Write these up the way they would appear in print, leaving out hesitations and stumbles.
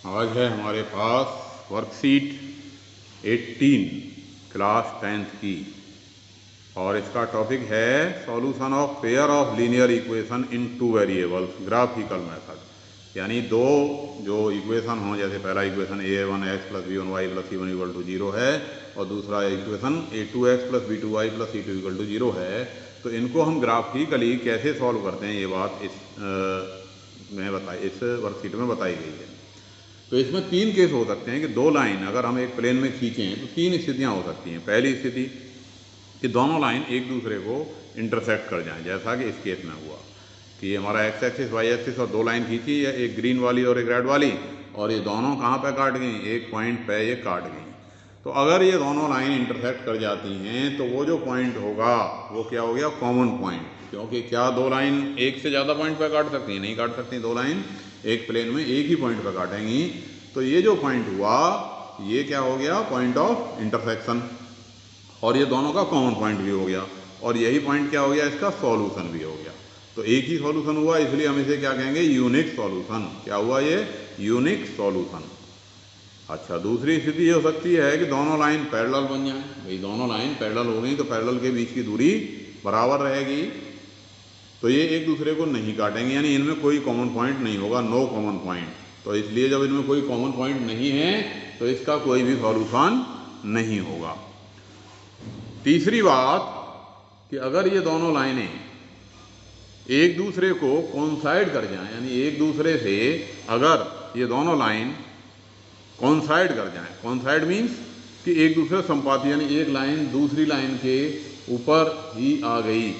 आज है हमारे पास वर्कशीट 18 क्लास 10th की और इसका टॉपिक है solution of pair of linear equation in two variables graphical method. यानी दो जो इक्वेशन हों, जैसे पहला equation a1x plus b1y plus c1 equal to 0 है और दूसरा equation a2x plus b2y plus c2 equal to 0 है, तो इनको हम ग्राफिकली कैसे सॉल्व करते हैं ये बात इस वर्कशीट में बताई गई है। तो इसमें तीन केस हो सकते हैं कि दो लाइन अगर हम एक प्लेन में खींचें तो तीन स्थितियां हो सकती हैं। पहली स्थिति कि दोनों लाइन एक दूसरे को इंटरसेक्ट कर जाएं, जैसा कि इस केस में हुआ कि हमारा एक्स एक्सिस वाई एक्सिस और दो लाइन खींची है, एक ग्रीन वाली और एक रेड वाली, और ये दोनों कहाँ पे काट गई, एक पॉइंट पे ये काट गई। तो अगर ये दोनों लाइन इंटरसेक्ट कर जाती हैं तो वो जो पॉइंट होगा वो क्या हो गया, कॉमन पॉइंट। क्योंकि क्या दो लाइन एक से ज़्यादा पॉइंट पे काट सकती हैं? नहीं काट सकती। दो लाइन एक प्लेन में एक ही पॉइंट पे काटेंगी। तो ये जो पॉइंट हुआ ये क्या हो गया, पॉइंट ऑफ इंटरसेक्शन, और ये दोनों का कॉमन पॉइंट भी हो गया, और यही पॉइंट क्या हो गया, इसका सॉल्यूशन भी हो गया। तो एक ही सॉल्यूशन हुआ, इसलिए हम इसे क्या कहेंगे, यूनिक सॉल्यूशन। क्या हुआ ये, यूनिक सॉल्यूशन। अच्छा, दूसरी स्थिति ये हो सकती है कि दोनों लाइन पैरेलल बन जाए। भाई दोनों लाइन पैरेलल हो गई तो पैरेलल के बीच की दूरी बराबर रहेगी, तो ये एक दूसरे को नहीं काटेंगे, यानी इनमें कोई कॉमन पॉइंट नहीं होगा, नो कॉमन पॉइंट। तो इसलिए जब इनमें कोई कॉमन पॉइंट नहीं है तो इसका कोई भी सॉल्यूशन नहीं होगा। तीसरी बात कि अगर ये दोनों लाइनें एक दूसरे को कोइंसाइड कर जाएं, यानी एक दूसरे से अगर ये दोनों लाइन कोइंसाइड कर जाएं, कोइंसाइड मीन्स कि एक दूसरे संपाती, यानी एक लाइन दूसरी लाइन के ऊपर ही आ गई,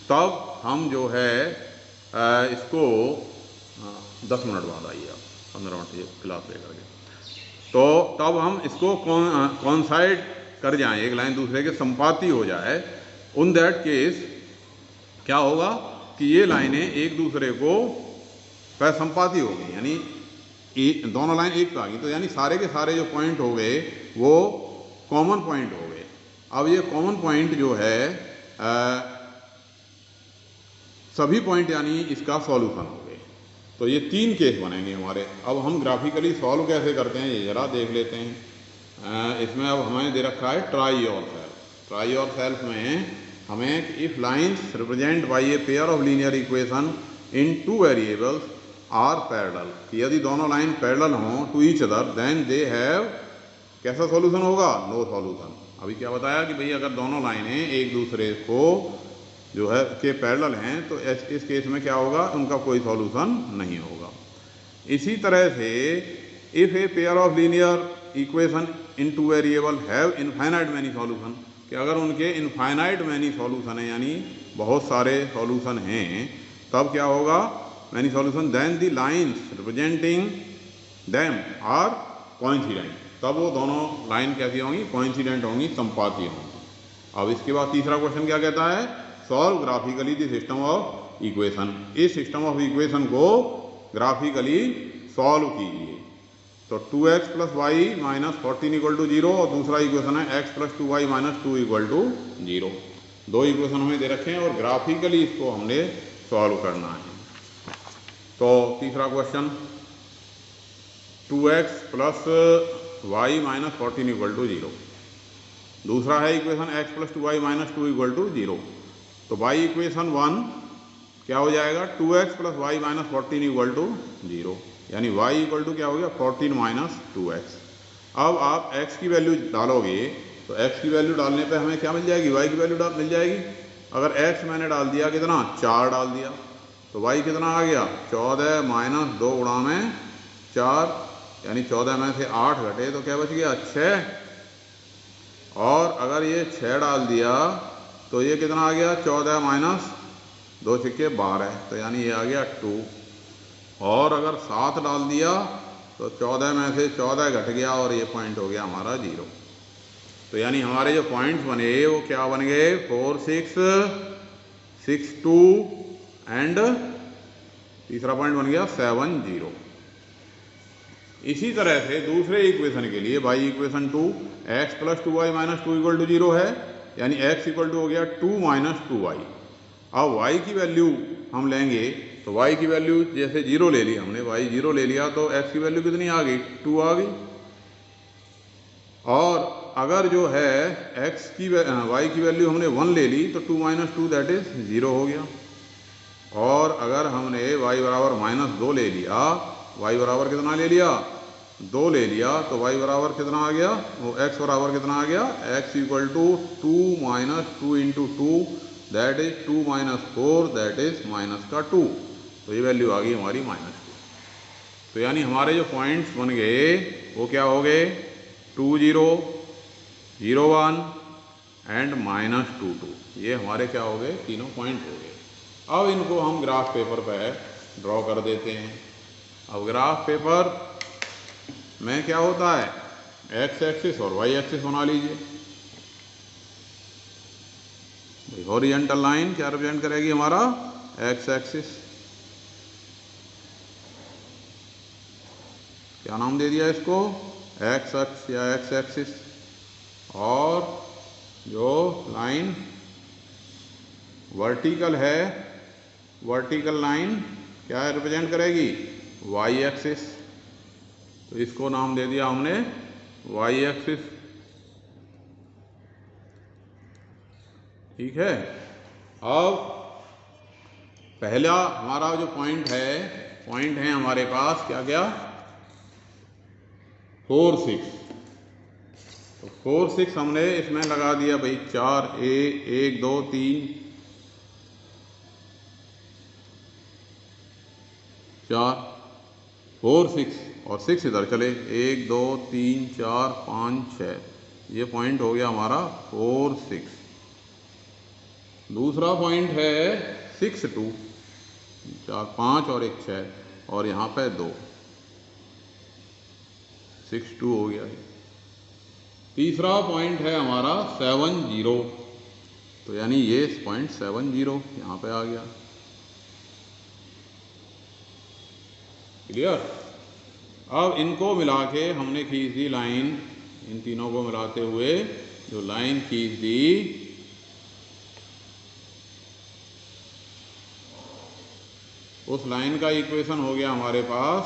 तब हम जो है इसको 10 मिनट बाद आइए आप, 15 मिनट ये क्लास लेकर के, तो तब हम इसको कोइंसाइड कर जाएं, एक लाइन दूसरे के संपाती हो जाए, उन दैट केस क्या होगा कि ये लाइनें एक दूसरे को संपाती हो गई, यानी दोनों लाइन एक पे आ गई, तो यानी सारे के सारे जो पॉइंट हो गए वो कॉमन पॉइंट हो गए। अब ये कॉमन पॉइंट जो है सभी पॉइंट यानी इसका सॉल्यूशन हो गए। तो ये तीन केस बनेंगे हमारे। अब हम ग्राफिकली सॉल्व कैसे करते हैं ये जरा देख लेते हैं। इसमें अब हमें दे रखा है ट्राई और सेल्फ। ट्राई और सेल्फ में हमें if lines represent by a pair of linear equation in two variables are parallel, कि यदि दोनों लाइन पैरेलल हों to each other then they have, कैसा सॉल्यूशन होगा, नो सॉल्यूशन। अभी क्या बताया कि भाई अगर दोनों लाइनें एक दूसरे को जो है के पैरेलल हैं तो इस केस में क्या होगा, उनका कोई सॉल्यूशन नहीं होगा। इसी तरह से if A pair of linear equation in two variable have infinite many solution, कि अगर उनके इनफाइनाइट मैनी सॉल्यूशन है, यानी बहुत सारे सॉल्यूशन हैं, तब क्या होगा, many solution, then the lines representing them are coincident, तब वो दोनों लाइन कैसी होंगी, कोइंसिडेंट होंगी, संपाती होंगी। अब इसके बाद तीसरा क्वेश्चन क्या कहता है, solve graphically the system of equation. इस सिस्टम ऑफ इक्वेशन को ग्राफिकली सॉल्व कीजिए। तो 2x plus y minus 14 equal to 0, और दूसरा इक्वेशन है x plus 2y minus 2 equal to 0। दो इक्वेशन हमें दे रखे हैं और ग्राफिकली इसको हमने सॉल्व करना है। तो तीसरा question 2x plus y minus 14 equal to 0, दूसरा है equation x plus 2y minus 2 equal to 0। तो बाई इक्वेशन 1 क्या हो जाएगा, 2x plus y minus 14 equal to 0, यानी y इक्वल टू क्या हो गया, 14 माइनस 2x। अब आप x की वैल्यू डालोगे तो x की वैल्यू डालने पे हमें क्या मिल जाएगी, y की वैल्यू मिल जाएगी। अगर x मैंने डाल दिया कितना, 4 डाल दिया, तो y कितना आ गया, 14 माइनस 2 गुणा में 4, यानी 14 में से 8 घटे तो क्या बच गया, 6। और अगर ये 6 डाल दिया तो ये कितना आ गया, 14 माइनस 2 सिक्के 12, तो यानी ये आ गया 2। और अगर 7 डाल दिया तो 14 में से 14 घट गया और ये पॉइंट हो गया हमारा 0। तो यानी हमारे जो पॉइंट्स बने वो क्या बन गए, 4 6 6 2 एंड तीसरा पॉइंट बन गया 7 0। इसी तरह से दूसरे इक्वेशन के लिए by equation 2 x plus 2y minus 2 equal to 0 है, यानी x इक्वल टू हो गया 2 माइनस 2y। अब y की वैल्यू हम लेंगे तो y की वैल्यू जैसे 0 ले ली हमने, y 0 ले लिया तो x की वैल्यू कितनी आ गई, 2 आ गई। और अगर जो है y की वैल्यू हमने 1 ले ली तो 2 - 2 दैट इज 0 हो गया। और अगर हमने y बराबर -2 ले लिया, y बराबर कितना ले लिया, 2 ले लिया, तो y बराबर कितना आ गया, वो x बराबर कितना आ गया, x = 2 - 2 × 2 that is 2 - 4 that is -2। तो ये वैल्यू आ गई हमारी -2। तो यानी हमारे जो पॉइंट्स बन गए वो क्या हो गए, 2 0 0 1 एंड -2 2। ये हमारे क्या हो गए, तीनों पॉइंट हो गए। अब इनको हम ग्राफ पेपर पे ड्रॉ कर देते हैं। अब ग्राफ पेपर में क्या होता है, x एक्सिस और y एक्सिस बना लीजिए। हॉरिजॉन्टल लाइन क्या रिप्रेजेंट करेगी, हमारा x एक्सिस। क्या नाम दे दिया इसको, x अक्ष या x एक्सिस। और जो लाइन वर्टिकल है, वर्टिकल लाइन क्या रिप्रेजेंट करेगी, y एक्सिस। तो इसको नाम दे दिया हमने y एक्सिस। ठीक है। अब पहला हमारा जो पॉइंट है हमारे पास क्या क्या, 4 6। तो 4 6 हमने इसमें लगा दिया भाई 4 1 2 3 4 4 6 और 6 इधर चले, 1 2 3 4 5 6। ये पॉइंट हो गया हमारा 4 6। दूसरा पॉइंट है 6 2, 4 5 और 1 6 और यहाँ पे 2, 6 2 हो गया है। तीसरा पॉइंट है हमारा 7 0। तो यानी ये पॉइंट 7 0 यहाँ पे आ गया। क्लियर। अब इनको मिला के हमने खींच दी लाइन, इन तीनों को मिलाते हुए जो लाइन खींच दी, उस लाइन का इक्वेशन हो गया हमारे पास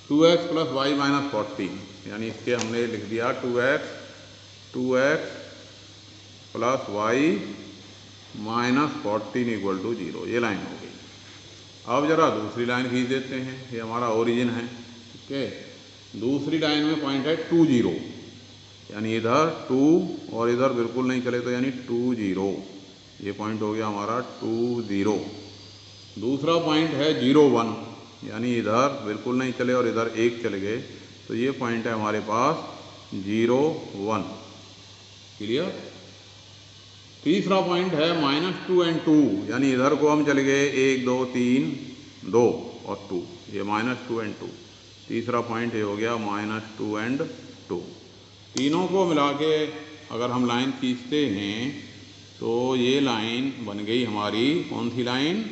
2x + y - 14। यानी इसके हमने लिख दिया 2x + y - 14 = 0। ये लाइन हो गई। अब जरा दूसरी लाइन खींच देते हैं, ये हमारा ओरिजिन है। ठीक है। दूसरी लाइन में पॉइंट है 2 0, यानी इधर 2 और इधर बिल्कुल नहीं चले तो यानी 2 0। ये पॉइंट हो गया हमारा 2 0। दूसरा पॉइंट है 0 1, यानी इधर बिल्कुल नहीं चले और इधर 1 चले गए, तो ये पॉइंट है हमारे पास 0 1। क्लियर। तीसरा पॉइंट है -2 और 2, यानी इधर को हम चले गए 1 2 3 2 और 2, ये -2 और 2। तीसरा पॉइंट ये हो गया -2 और 2। तीनों को मिला के अगर हम लाइन खींचते हैं तो ये लाइन बन गई हमारी कौन सी लाइन,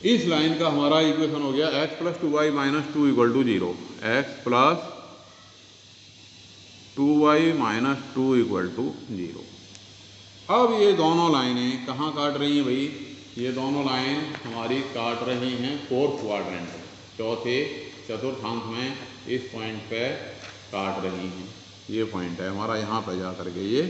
इस लाइन का हमारा इक्वेशन हो गया x + 2y - 2 = 0। x + 2y - 2 = 0। अब ये दोनों लाइनें कहाँ काट रही हैं भाई, ये दोनों लाइन हमारी काट रही हैं 4th क्वाड्रेंट, चौथे चतुर्थांश में इस पॉइंट पे काट रही हैं। ये पॉइंट है हमारा, यहाँ पे जा करके ये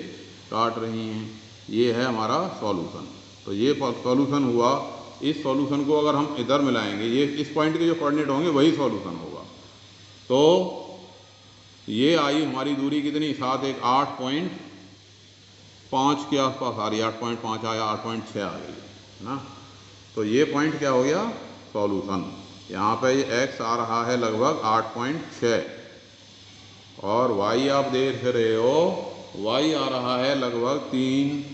काट रही हैं। ये है हमारा सॉल्यूशन। तो ये सॉल्यूशन हुआ। इस सॉल्यूशन को अगर हम इधर मिलाएंगे, ये इस पॉइंट के जो कोऑर्डिनेट होंगे वही सॉल्यूशन होगा। तो ये आई हमारी दूरी कितनी, 7 1 8.5 के आसपास आ रही है, 8.5 आया, 8.6 आ गई है ना। तो ये पॉइंट क्या हो गया, सॉल्यूशन। यहाँ पे ये x आ रहा है लगभग 8.6 और y आप देख रहे हो y आ रहा है लगभग 3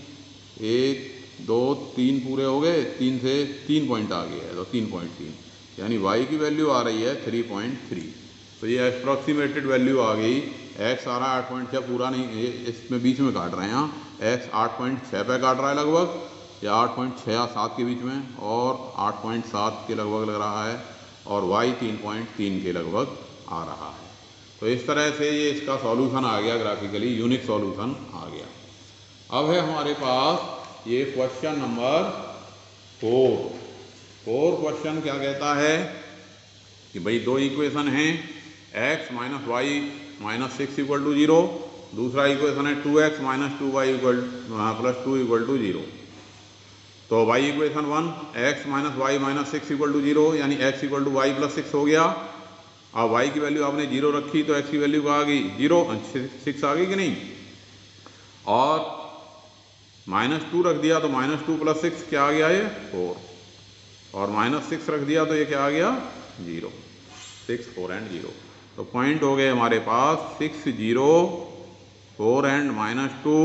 1 2 3 पूरे हो गए, 3 से 3 पॉइंट आ गया है तो 3.3, यानी y की वैल्यू आ रही है 3.3। तो ये अप्रॉक्सीमेटेड वैल्यू आ गई। x आ रहा है 8.6, पूरा नहीं, इसमें बीच में काट रहे हैं, यहाँ x 8.6 पे काट रहा है लगभग या 8.6 या 7 के बीच में, और 8.7 के लगभग लग रहा है, और y 3.3 के लगभग आ रहा है। तो इस तरह से ये इसका सॉल्यूशन आ गया, ग्राफिकली यूनिक सॉल्यूशन आ गया। अब है हमारे पास ये क्वेश्चन नंबर 4 क्वेश्चन क्या कहता है कि भाई दो इक्वेशन हैं, x minus y minus 6 equal to 0, दूसरा इक्वेशन है 2x minus 2y plus 2 equal to 0। तो y equation 1 x minus y minus 6 equal to 0, यानी x equal to y plus 6 हो गया। अब y की वैल्यू आपने 0 रखी तो x की वैल्यू क्या आ गई, 0 6 आ गई कि नहीं, और -2 रख दिया तो -2 प्लस 6 क्या आ गया, ये 4, और -6 रख दिया तो ये क्या आ गया, 0, 6 4 एंड 0। तो पॉइंट हो गए हमारे पास 6 0 4 एंड -2,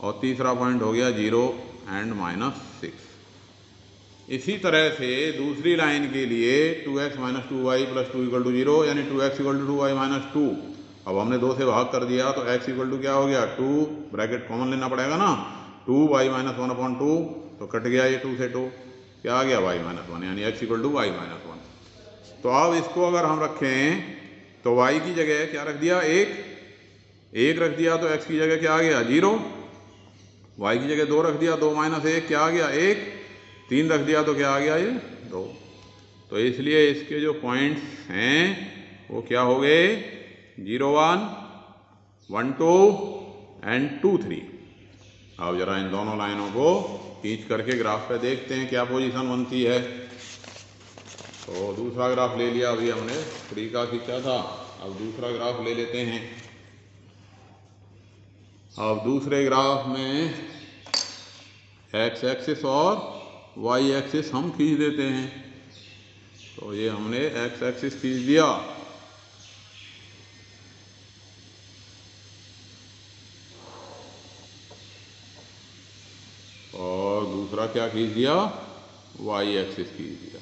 और तीसरा पॉइंट हो गया 0 एंड -6। इसी तरह से दूसरी लाइन के लिए 2x minus 2y plus 2 equal to 0, यानी 2x equal to 2y minus 2। अब हमने 2 से भाग कर दिया तो x इक्वल टू क्या हो गया, 2, ब्रैकेट कॉमन लेना पड़ेगा ना, 2y माइनस 1/2, तो कट गया ये 2 से 2, क्या आ गया y माइनस 1, यानी x equal to y minus 1। तो अब इसको अगर हम रखें तो y की जगह क्या रख दिया, 1 रख दिया तो x की जगह क्या आ गया, 0, y की जगह 2 रख दिया, 2 माइनस 1 क्या आ गया, 1, 3 रख दिया तो क्या आ गया, ये 2। तो इसलिए इसके जो पॉइंट्स हैं वो क्या हो गए, 0 1 1 2 एंड 2 3। अब जरा इन दोनों लाइनों को खींच करके ग्राफ पे देखते हैं क्या पोजीशन बनती है। तो दूसरा ग्राफ ले लिया, अभी हमने 3 का खींचा था, अब दूसरा ग्राफ ले लेते हैं। अब दूसरे ग्राफ में x एक्सिस और y एक्सिस हम खींच देते हैं। तो ये हमने x एक्सिस खींच दिया, और दूसरा क्या खींच दिया, y एक्सिस खींच दिया।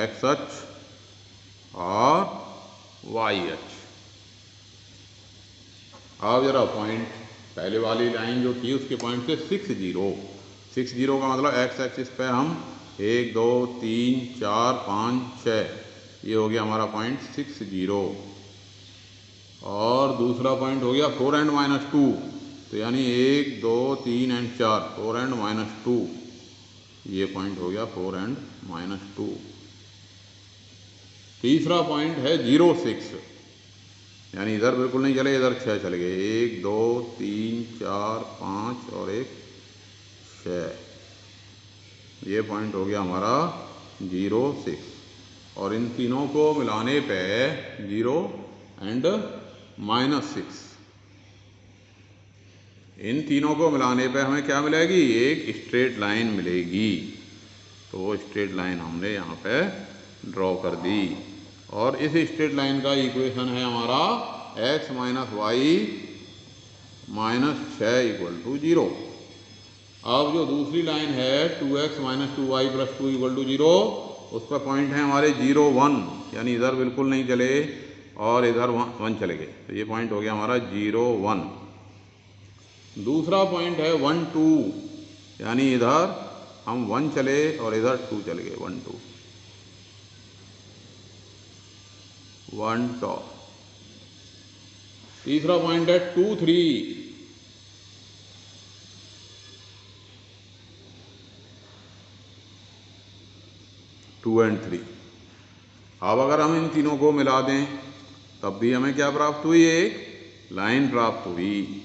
x अक्ष और y अक्ष। अब जरा पॉइंट पहले वाली लाइन जो थी उसके पॉइंट से 6 0 का मतलब x एक्सिस पे हम 1 2 3 4 5 6, ये हो गया हमारा पॉइंट 6 0। और दूसरा पॉइंट हो गया 4 एंड -2, तो यानी 1 2 3 एंड 4, 4 एंड -2, ये पॉइंट हो गया 4 एंड -2। तीसरा पॉइंट है 0 6, यानी इधर बिल्कुल नहीं चले, इधर 6 चले गए, 1 2 3 4 5 और 1 6, ये पॉइंट हो गया हमारा 0 6। और इन तीनों को मिलाने पे 0 एंड -6, इन तीनों को मिलाने पे हमें क्या मिलेगी, एक स्ट्रेट लाइन मिलेगी। तो वो स्ट्रेट लाइन हमने यहाँ पे ड्रॉ कर दी, और इस स्ट्रेट लाइन का इक्वेशन है हमारा x minus y minus 6 equal to 0। अब जो दूसरी लाइन है 2x minus 2y plus 2 equal to 0, उस पर पॉइंट है हमारे 0 1, यानी इधर बिल्कुल नहीं चले और इधर 1 चले गए, तो ये पॉइंट हो गया हमारा 0 1। दूसरा पॉइंट है 1 2, यानी इधर हम 1 चले और इधर 2 चले गए, 1 2 1 2। तीसरा पॉइंट है 2 3, टू एंड 3। अब अगर हम इन तीनों को मिला दें तब भी हमें क्या प्राप्त हुई, एक लाइन प्राप्त हुई।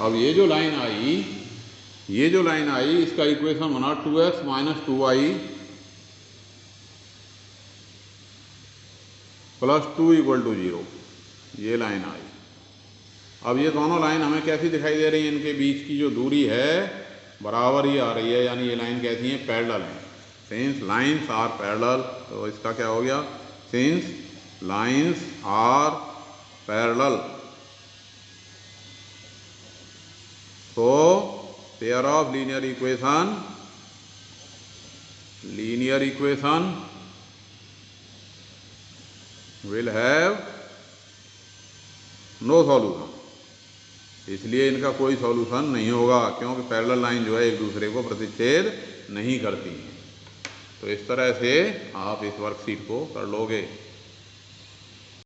अब ये जो लाइन आई, इसका इक्वेशन बना 2x minus 2y plus 2 equal to 0, ये लाइन आई। अब ये दोनों लाइन हमें कैसी दिखाई दे रही है, इनके बीच की जो दूरी है बराबर ही आ रही है, यानी ये लाइन कैसी है, पैरेलल है। सिंस लाइन्स आर पैरेलल, तो इसका क्या हो गया, since lines are parallel so pair of linear equation linear equation will have no solution, इसलिए इनका कोई सॉल्यूशन नहीं होगा, क्योंकि पैरेलल लाइन जो है एक दूसरे को प्रतिच्छेद नहीं करती हैं। तो इस तरह से आप इस वर्कशीट को कर लोगे।